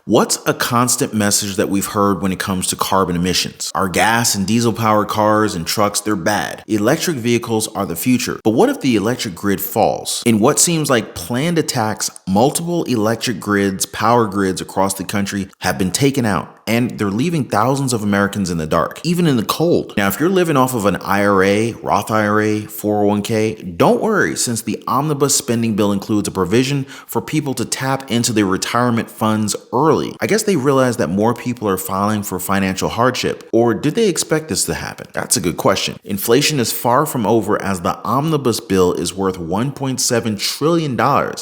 What's a constant message that we've heard when it comes to carbon emissions? Our gas and diesel powered cars and trucks, they're bad. Electric vehicles are the future. But what if the electric grid falls? In what seems like planned attacks, multiple electric grids, power grids across the country have been taken out, and they're leaving thousands of Americans in the dark, even in the cold. Now, if you're living off of an IRA, Roth IRA, 401k, don't worry, since the omnibus spending bill includes a provision for people to tap into their retirement funds early. I guess they realized that more people are filing for financial hardship. Or did they expect this to happen? That's a good question. Inflation is far from over as the omnibus bill is worth $1.7 trillion.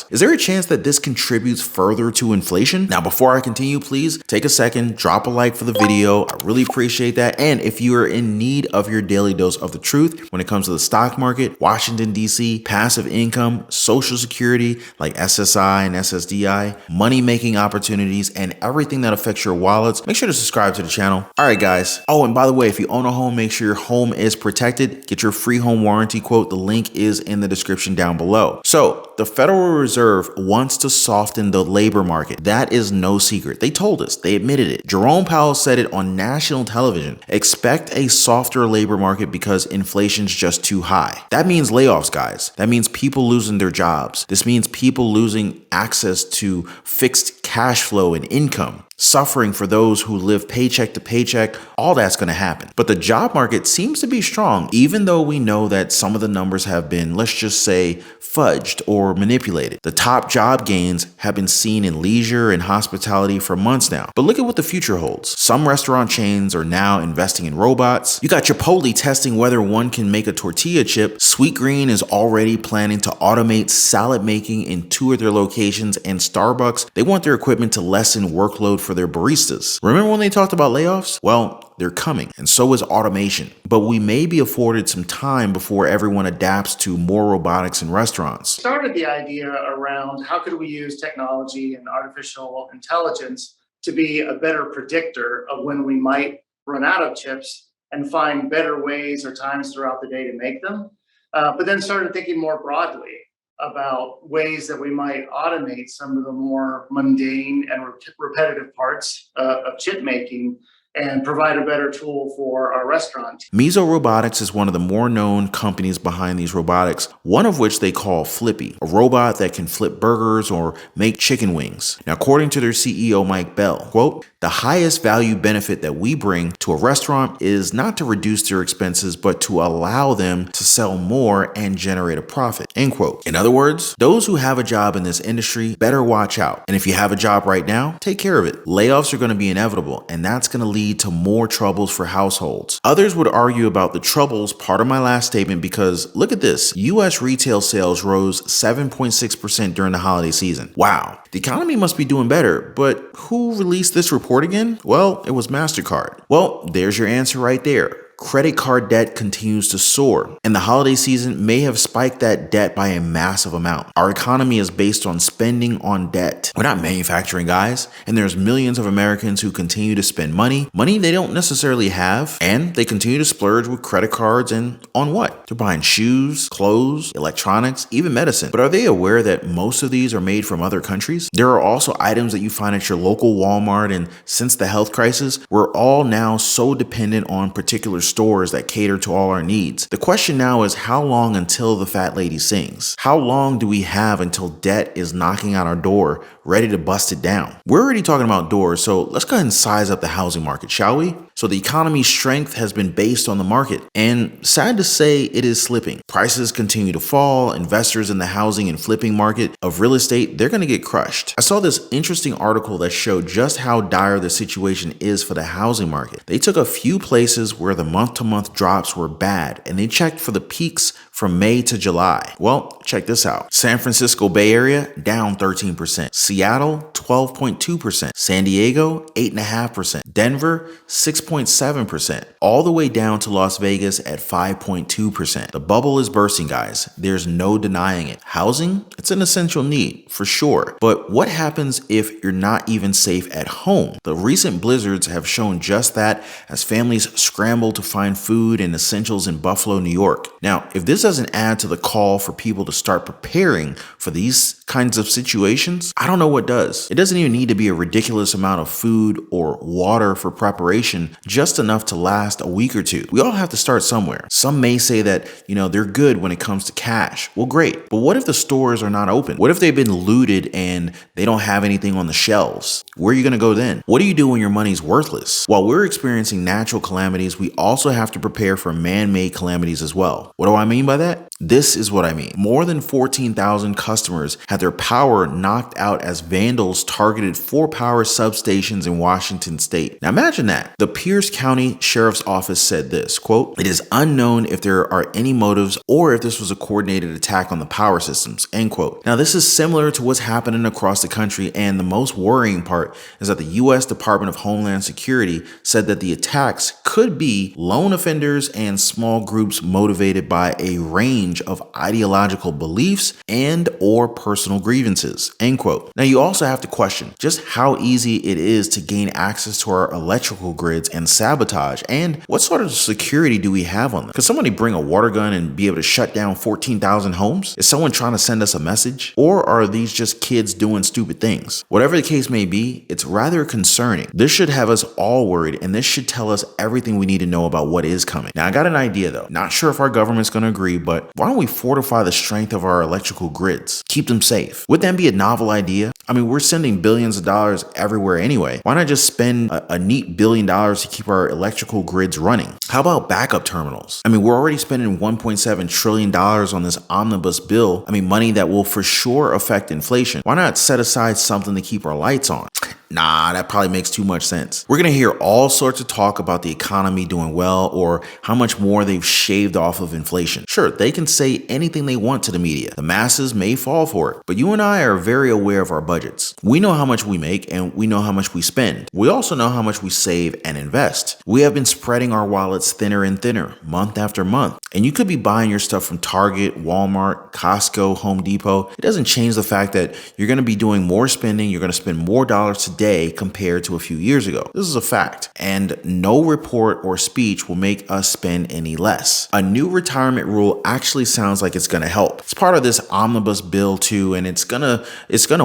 Is there a chance that this contributes further to inflation? Now, before I continue, please take a second, drop a like for the video. I really appreciate that. And if you are in need of your daily dose of the truth when it comes to the stock market, Washington, D.C., passive income, Social Security like SSI and SSDI, money-making opportunities, and everything that affects your wallets, make sure to subscribe to the channel. All right, guys. Oh, and by the way, if you own a home, make sure your home is protected. Get your free home warranty quote. The link is in the description down below. So the Federal Reserve wants to soften the labor market. That is no secret. They told us. They admitted it. Jerome Powell said it on national television. Expect a softer labor market because inflation's just too high. That means layoffs, guys. That means people losing their jobs. This means people losing access to fixed cash flow and income. Suffering for those who live paycheck to paycheck, all that's going to happen. But the job market seems to be strong, even though we know that some of the numbers have been, let's just say, fudged or manipulated. The top job gains have been seen in leisure and hospitality for months now. But look at what the future holds. Some restaurant chains are now investing in robots. You got Chipotle testing whether one can make a tortilla chip. Sweetgreen is already planning to automate salad making in 2 of their locations, and Starbucks, they want their equipment to lessen workload for their baristas. Remember when they talked about layoffs? Well, they're coming, and so is automation. But we may be afforded some time before everyone adapts to more robotics in restaurants. Started the idea around how could we use technology and artificial intelligence to be a better predictor of when we might run out of chips and find better ways or times throughout the day to make them. But then started thinking more broadly about ways that we might automate some of the more mundane and repetitive parts of chip making and provide a better tool for our restaurant. Miso Robotics is one of the more known companies behind these robotics, one of which they call Flippy, a robot that can flip burgers or make chicken wings. Now, according to their CEO, Mike Bell, quote, "The highest value benefit that we bring to a restaurant is not to reduce their expenses, but to allow them to sell more and generate a profit," end quote. In other words, those who have a job in this industry better watch out. And if you have a job right now, take care of it. Layoffs are going to be inevitable, and that's going to lead to more troubles for households. Others would argue about the troubles part of my last statement because look at this. US retail sales rose 7.6% during the holiday season. Wow. The economy must be doing better, but who released this report again? Well, it was MasterCard. Well, there's your answer right there. Credit card debt continues to soar, and the holiday season may have spiked that debt by a massive amount. Our economy is based on spending on debt. We're not manufacturing, guys, and there's millions of Americans who continue to spend money they don't necessarily have, and they continue to splurge with credit cards and on what? They're buying shoes, clothes, electronics, even medicine. But are they aware that most of these are made from other countries? There are also items that you find at your local Walmart, and since the health crisis, we're all now so dependent on particular stores that cater to all our needs. The question now is how long until the fat lady sings? How long do we have until debt is knocking on our door, ready to bust it down? We're already talking about doors, so let's go ahead and size up the housing market, shall we? So the economy's strength has been based on the market, and sad to say it is slipping. Prices continue to fall. Investors in the housing and flipping market of real estate, they're going to get crushed. I saw this interesting article that showed just how dire the situation is for the housing market. They took a few places where the month-to-month drops were bad, and they checked for the peaks from May to July. Well, check this out. San Francisco Bay Area, down 13%. Seattle, 12.2%. San Diego, 8.5%. Denver, 6.7%. All the way down to Las Vegas at 5.2%. The bubble is bursting, guys. There's no denying it. Housing, it's an essential need, for sure. But what happens if you're not even safe at home? The recent blizzards have shown just that as families scramble to find food and essentials in Buffalo, New York. Now, if this doesn't add to the call for people to start preparing for these kinds of situations, I don't know what does. It doesn't even need to be a ridiculous amount of food or water for preparation, just enough to last a week or two. We all have to start somewhere. Some may say that, they're good when it comes to cash. Well, great. But what if the stores are not open? What if they've been looted and they don't have anything on the shelves? Where are you going to go then? What do you do when your money's worthless? While we're experiencing natural calamities, we also have to prepare for man-made calamities as well. What do I mean by that? This is what I mean. More than 14,000 customers had their power knocked out as vandals targeted 4 power substations in Washington state. Now imagine that. The Pierce County Sheriff's Office said this, quote, "It is unknown if there are any motives or if this was a coordinated attack on the power systems," end quote. Now this is similar to what's happening across the country, and the most worrying part is that the U.S. Department of Homeland Security said that the attacks could be lone offenders and small groups motivated by a range of ideological beliefs and or personal grievances, end quote. Now you also have to question just how easy it is to gain access to our electrical grids and sabotage, and what sort of security do we have on them? Could somebody bring a water gun and be able to shut down 14,000 homes? Is someone trying to send us a message? Or are these just kids doing stupid things? Whatever the case may be, it's rather concerning. This should have us all worried, and this should tell us everything we need to know about what is coming. Now I got an idea though. Not sure if our government's going to agree, but why don't we fortify the strength of our electrical grids? Keep them safe. Would that be a novel idea? I mean, we're sending billions of dollars everywhere anyway. Why not just spend a neat $1 billion to keep our electrical grids running? How about backup terminals? I mean, we're already spending $1.7 trillion on this omnibus bill. I mean, money that will for sure affect inflation. Why not set aside something to keep our lights on? Nah, that probably makes too much sense. We're going to hear all sorts of talk about the economy doing well or how much more they've shaved off of inflation. Sure, they can say anything they want to the media. The masses may fall for it, but you and I are very aware of our budgets. We know how much we make and we know how much we spend. We also know how much we save and invest. We have been spreading our wallets thinner and thinner, month after month. And you could be buying your stuff from Target, Walmart, Costco, Home Depot. It doesn't change the fact that you're going to be doing more spending. You're going to spend more dollars today compared to a few years ago. This is a fact. And no report or speech will make us spend any less. A new retirement rule actually sounds like it's going to help. It's part of this omnibus bill too, and it's gonna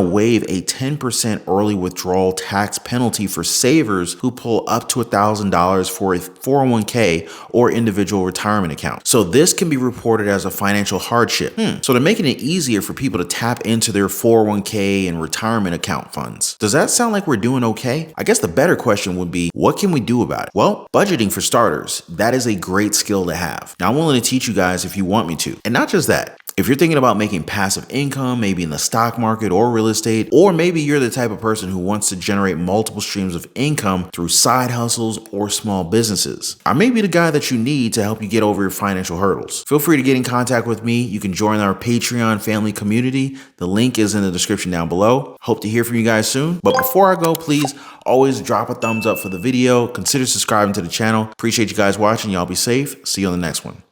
waive a 10% early withdrawal tax penalty for savers who pull up to $1,000 for a 401k or individual retirement account. So this can be reported as a financial hardship. So they're making it easier for people to tap into their 401k and retirement account funds. Does that sound like we're doing okay? I guess the better question would be, what can we do about it? Well, budgeting for starters. That is a great skill to have. Now I'm willing to teach you guys if you want me to. And not just that. If you're thinking about making passive income, maybe in the stock market or real estate, or maybe you're the type of person who wants to generate multiple streams of income through side hustles or small businesses, I may be the guy that you need to help you get over your financial hurdles. Feel free to get in contact with me. You can join our Patreon family community. The link is in the description down below. Hope to hear from you guys soon. But before I go, please always drop a thumbs up for the video. Consider subscribing to the channel. Appreciate you guys watching. Y'all be safe. See you on the next one.